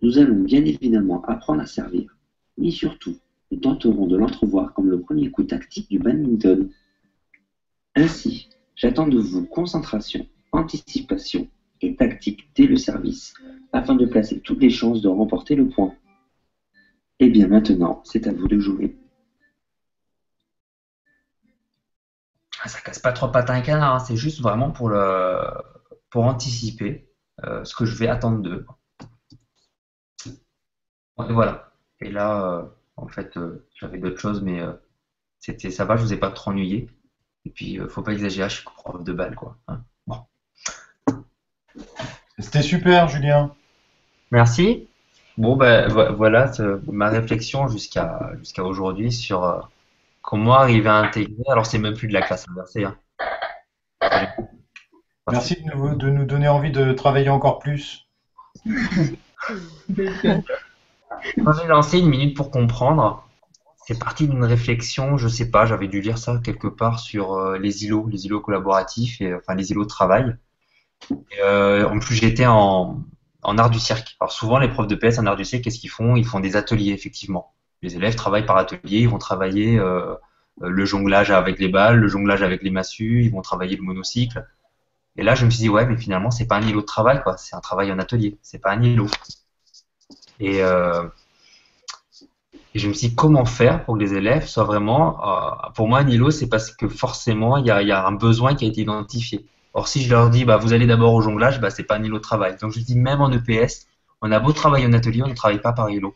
Nous allons bien évidemment apprendre à servir, mais surtout, nous tenterons de l'entrevoir comme le premier coup tactique du badminton. Ainsi, j'attends de vous concentration, anticipation et tactique dès le service, afin de placer toutes les chances de remporter le point. Et bien maintenant, c'est à vous de jouer. Ça casse pas trois pattes à un canard, hein. C'est juste vraiment pour anticiper ce que je vais attendre d'eux. Et voilà. Et là, en fait, j'avais d'autres choses, mais ça va, je vous ai pas trop ennuyé. Et puis, faut pas exagérer, je suis prof de balle, quoi. Hein. Bon. C'était super, Julien. Merci. Bon, ben voilà ma réflexion jusqu'à aujourd'hui sur comment arriver à intégrer. Alors, c'est même plus de la classe inversée. Hein. Merci de nous donner envie de travailler encore plus. Quand j'ai lancé une minute pour comprendre, c'est parti d'une réflexion, je sais pas, j'avais dû lire ça quelque part sur les îlots collaboratifs et enfin les îlots de travail. Et, en plus, j'étais en art du cirque. Alors souvent, les profs de PS en art du cirque, qu'est-ce qu'ils font? Ils font des ateliers, effectivement. Les élèves travaillent par atelier, ils vont travailler le jonglage avec les balles, le jonglage avec les massues, ils vont travailler le monocycle. Et là, je me suis dit, ouais, mais finalement, c'est pas un îlot de travail, quoi. C'est un travail en atelier, c'est pas un îlot. Et, euh, et je me suis dit, comment faire pour que les élèves soient vraiment. Pour moi, un îlot, c'est parce que forcément, il y a un besoin qui a été identifié. Or, si je leur dis, bah, vous allez d'abord au jonglage, bah, c'est pas un îlot de travail. Donc, je dis, même en EPS, on a beau travailler en atelier, on ne travaille pas par îlot.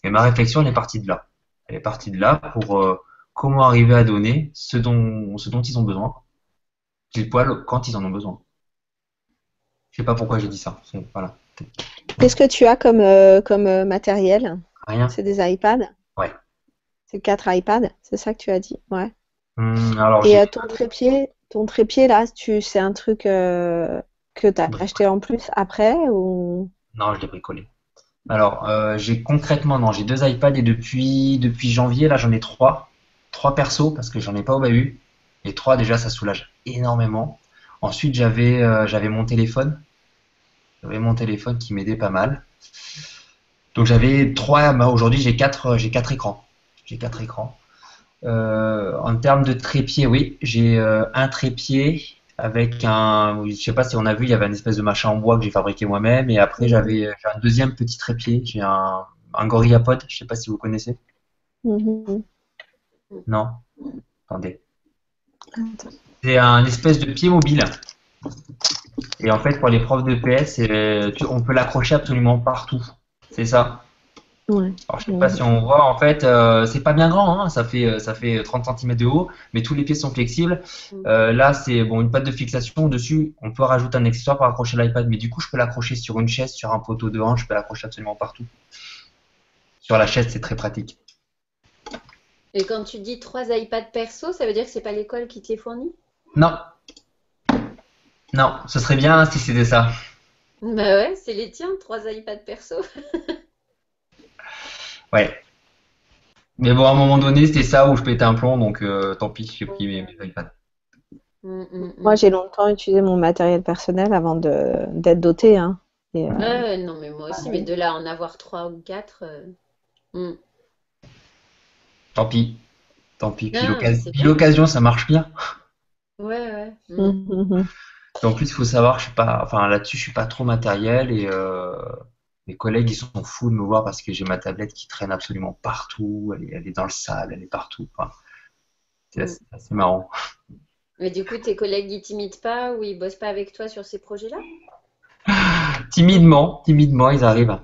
Et ma réflexion, elle est partie de là. Elle est partie de là pour comment arriver à donner ce dont ils ont besoin, pile poil quand ils en ont besoin. Je sais pas pourquoi j'ai dit ça. Voilà. Qu'est-ce que tu as comme matériel? Rien. C'est des iPads? Ouais. C'est 4 iPads, c'est ça que tu as dit? Ouais. Alors, Et ton trépied là, c'est un truc que tu as acheté en plus après ou... Non, je l'ai bricolé. Alors, non, j'ai 2 iPads et depuis janvier, là, j'en ai 3. 3 persos parce que j'en ai pas au bahut. Et 3, déjà, ça soulage énormément. Ensuite, j'avais mon téléphone. J'avais mon téléphone qui m'aidait pas mal. Donc, j'avais 3. Bah, aujourd'hui, j'ai 4 écrans. J'ai 4 écrans. En termes de trépied, oui, j'ai un trépied avec je sais pas si on a vu, il y avait une espèce de machin en bois que j'ai fabriqué moi-même. Et après, j'ai un deuxième petit trépied. J'ai un GorillaPod. Je sais pas si vous connaissez. Mhm. Non? Attendez. C'est un espèce de pied mobile. Et en fait, pour les profs de PS, on peut l'accrocher absolument partout. C'est ça. Ouais. Alors, je sais pas si on voit, en fait, c'est pas bien grand, hein, ça fait 30 cm de haut, mais tous les pieds sont flexibles. Là, c'est bon, une patte de fixation dessus. On peut rajouter un accessoire pour accrocher l'iPad, mais du coup, je peux l'accrocher sur une chaise, sur un poteau de hanche, je peux l'accrocher absolument partout. Sur la chaise, c'est très pratique. Et quand tu dis 3 iPads perso, ça veut dire que c'est pas l'école qui te les fournit? Non. Non, ce serait bien si c'était ça. Bah ouais, c'est les tiens, 3 iPads perso. Ouais. Mais bon, à un moment donné, c'était ça où je pétais un plomb, donc tant pis, j'ai pris mes iPads. Moi, j'ai longtemps utilisé mon matériel personnel avant d'être dotée. Hein. Et, non, mais moi aussi, mais de là à en avoir 3 ou 4. Tant pis. Tant pis. Puis Non, c'est bien. l'occasion, ça marche bien. Ouais. En plus, il faut savoir, là-dessus, je suis pas trop matériel et mes collègues, ils sont fous de me voir parce que j'ai ma tablette qui traîne absolument partout. Elle est dans le sable, elle est partout. Enfin, c'est assez marrant. Mais du coup, tes collègues, ils t'imitent pas ou ils bossent pas avec toi sur ces projets-là? Timidement, ils arrivent.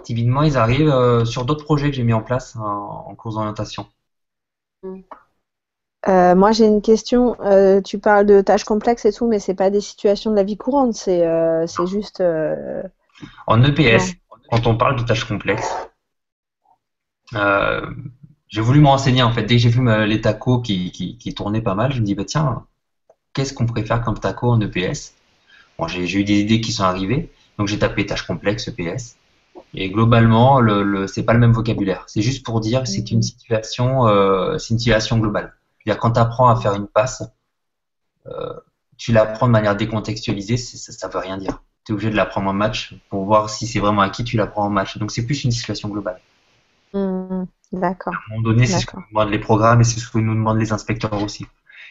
Timidement, ils arrivent sur d'autres projets que j'ai mis en place en cours d'orientation. Moi, j'ai une question. Tu parles de tâches complexes et tout, mais c'est pas des situations de la vie courante. C'est juste. En EPS, quand on parle de tâches complexes, j'ai voulu me renseigner en fait. Dès que j'ai vu les tacos qui tournaient pas mal, je me dis bah tiens, qu'est-ce qu'on pourrait faire comme taco en EPS? Bon, j'ai eu des idées qui sont arrivées, donc j'ai tapé tâches complexes EPS. Et globalement, c'est pas le même vocabulaire. C'est juste pour dire que c'est une situation globale. C'est-à-dire quand tu apprends à faire une passe, tu l'apprends de manière décontextualisée, ça veut rien dire. Tu es obligé de l'apprendre en match pour voir si c'est vraiment acquis, tu l'apprends en match. Donc c'est plus une situation globale. D'accord. À un moment donné, c'est ce que nous demandent les programmes et c'est ce que nous demandent les inspecteurs aussi.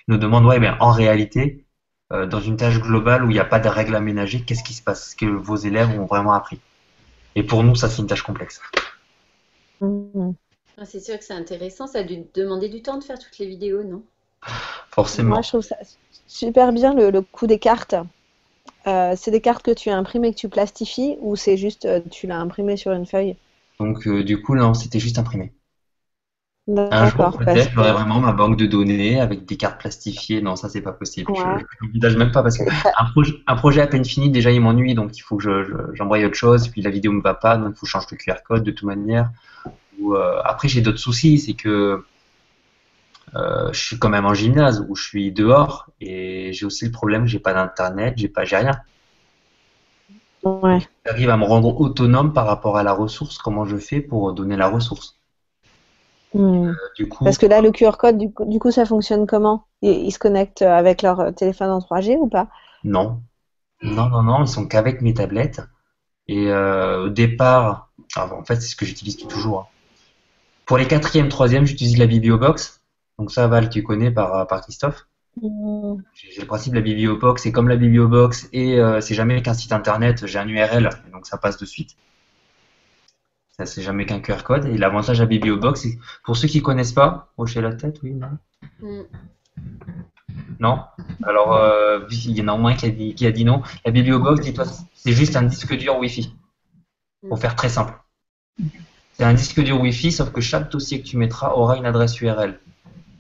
Ils nous demandent, en réalité, dans une tâche globale où il n'y a pas de règles à ménager, qu'est-ce qui se passe? Ce que vos élèves ont vraiment appris. Et pour nous, ça, c'est une tâche complexe. C'est sûr que c'est intéressant. Ça a dû te demander du temps de faire toutes les vidéos, non? Forcément. Moi, je trouve ça super bien le coup des cartes. C'est des cartes que tu imprimes et que tu plastifies ou c'est juste tu l'as imprimé sur une feuille? Donc, du coup, non, c'était juste imprimé. Un jour, D'accord. peut-être, j'aurai vraiment ma banque de données avec des cartes plastifiées. Non, ça, c'est pas possible. Ouais. Je l'envisage même pas parce qu'un projet à peine fini, déjà, il m'ennuie. Donc, il faut que j'envoie autre chose. Puis, la vidéo me va pas. Donc, il faut changer le QR code de toute manière. Après, j'ai d'autres soucis. C'est que Je suis quand même en gymnase où je suis dehors et j'ai aussi le problème que j'ai pas d'internet, j'ai rien. Ouais. J'arrive à me rendre autonome par rapport à la ressource, comment je fais pour donner la ressource. Hmm. Du coup, Parce que là, le QR code, du coup, ça fonctionne comment? Ils se connectent avec leur téléphone en 3G ou pas? non. Non, non, non, ils sont qu'avec mes tablettes. Et au départ, en fait, c'est ce que j'utilise toujours, hein. Pour les quatrièmes, troisièmes, j'utilise la Bibliobox. Donc ça, Val, tu connais par Christophe. Hmm. J'ai le principe de la Bibliobox, c'est comme la Bibliobox et c'est jamais qu'un site internet, j'ai un URL, et donc ça passe de suite. Ça, c'est jamais qu'un QR code. Et l'avantage de la Bibliobox, c'est pour ceux qui connaissent pas, hocher la tête, oui, non? Mm. Non? Alors, il y en a au moins qui a dit non. La Bibliobox, dis-toi, c'est juste un disque dur Wi-Fi. Pour faire très simple. C'est un disque dur Wi-Fi, sauf que chaque dossier que tu mettras aura une adresse URL.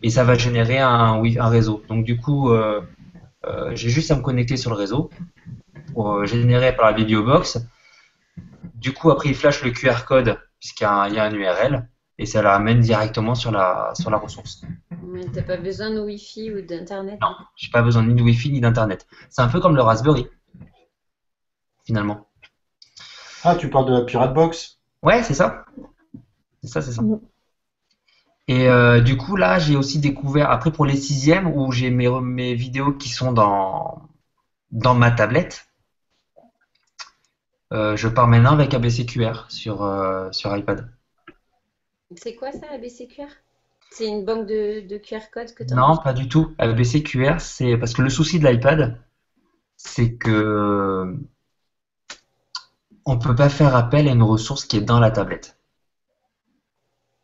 Et ça va générer un réseau. Donc du coup, j'ai juste à me connecter sur le réseau pour générer par la Bibliobox. Du coup, après, il flash le QR code puisqu'il y a un URL et ça la ramène directement sur la ressource. Mais t'as pas besoin de Wi-Fi ou d'Internet? Non, j'ai pas besoin ni de Wi-Fi ni d'Internet. C'est un peu comme le Raspberry, finalement. Ah, tu parles de la Pirate Box? Ouais, c'est ça. C'est ça, c'est ça. Et du coup, là, j'ai aussi découvert, après pour les sixièmes, où j'ai mes vidéos qui sont dans ma tablette, je pars maintenant avec ABCQR sur iPad. C'est quoi ça, ABCQR? C'est une banque de QR code que tu Non, pas du tout. ABCQR, c'est parce que le souci de l'iPad, c'est que on peut pas faire appel à une ressource qui est dans la tablette.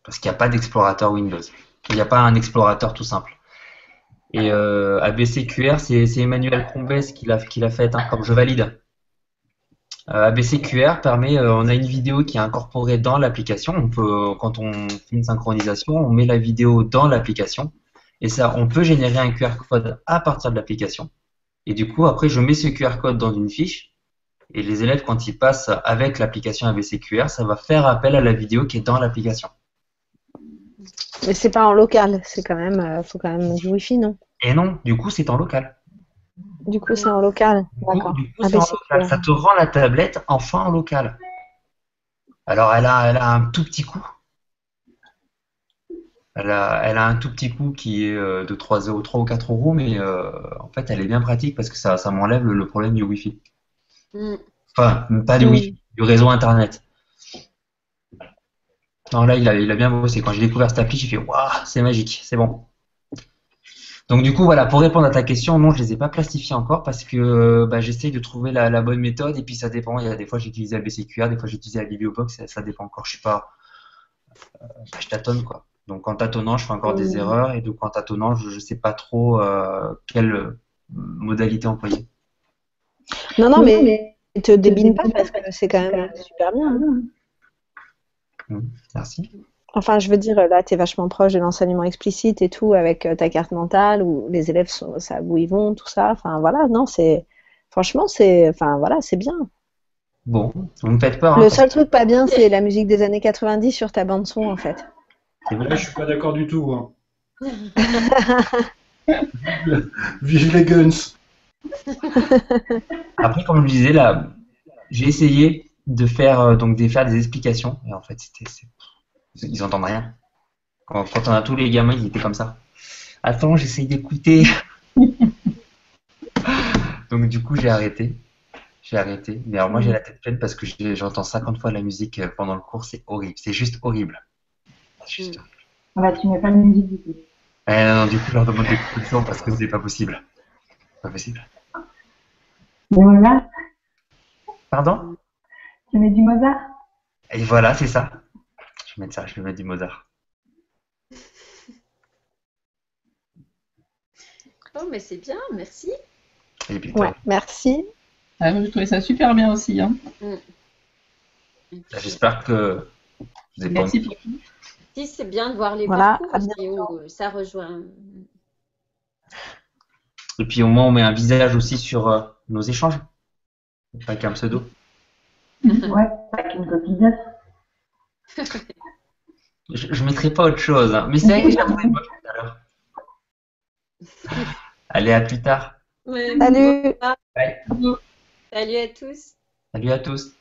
Parce qu'il n'y a pas d'explorateur Windows. Il n'y a pas un explorateur tout simple. Et ABCQR, c'est Emmanuel Combès qui l'a fait, hein, comme je valide. ABCQR permet, on a une vidéo qui est incorporée dans l'application. On peut, quand on fait une synchronisation, on met la vidéo dans l'application. Et ça, on peut générer un QR code à partir de l'application. Et du coup, après, je mets ce QR code dans une fiche. Et les élèves, quand ils passent avec l'application ABCQR, ça va faire appel à la vidéo qui est dans l'application. Mais c'est pas en local, c'est quand même, faut quand même du Wi-Fi, non? Et non, du coup, c'est en local. Du coup, c'est en local. D'accord. Du coup, c'est en local. Ça te rend la tablette enfin en local. Alors, elle a un tout petit coût. Elle a un tout petit coût qui est de 3 ou 4 euros, mais en fait, elle est bien pratique parce que ça m'enlève le problème du Wi-Fi. Enfin, pas du Wi-Fi, du réseau Internet. Non, là, il a bien bossé. Quand j'ai découvert cette appli, j'ai fait waouh, c'est magique, c'est bon. Donc du coup, voilà, pour répondre à ta question, non, je les ai pas plastifiés encore parce que j'essaye de trouver la bonne méthode et puis ça dépend. Il y a des fois j'ai utilisé ABCQR, des fois j'ai utilisé la Bibliobox, ça dépend encore. Je suis pas, je tâtonne quoi. Donc en tâtonnant, je fais encore des erreurs et donc en tâtonnant, je sais pas trop quelle modalité employer. Non, mais te débine pas parce que c'est quand même super bien. Merci. Enfin, je veux dire, là, tu es vachement proche de l'enseignement explicite et tout, avec ta carte mentale, où les élèves savent où ils vont, tout ça. Enfin, voilà, non, franchement, voilà, c'est bien. Bon, vous me faites peur. Le seul truc pas bien, c'est la musique des années 90 sur ta bande-son, en fait. C'est vrai, je suis pas d'accord du tout, hein. Vive les guns! Après, comme je disais, là, j'ai essayé de faire, des explications, et en fait, ils entendent rien. Quand on a tous les gamins, ils étaient comme ça. Attends, j'essaye d'écouter. Donc du coup, j'ai arrêté. Mais alors moi, j'ai la tête pleine parce que j'entends 50 fois la musique pendant le cours. C'est horrible. C'est juste horrible. Juste... tu mets pas de musique du tout. Non, du coup, je leur demande d'écouter le son parce que c'est pas possible. Pas possible. Du Mozart? Pardon? Tu mets du Mozart? Et voilà, c'est ça. Je vais mettre du Mozart. Oh, mais c'est bien, merci. Et puis, ouais, merci. J'ai trouvé ça super bien aussi. Hein. J'espère que vous avez Merci. Si, c'est bien de voir les voilà, parcours, ça rejoint. Et puis au moins, on met un visage aussi sur nos échanges. Pas qu'un pseudo. Ouais, pas qu'une copie d'œuf. Je mettrai pas autre chose, hein. Mais c'est vrai que j'ai trouvé moche tout à l'heure. Allez, à plus tard. Ouais, Salut. Bye. salut à tous. Salut à tous.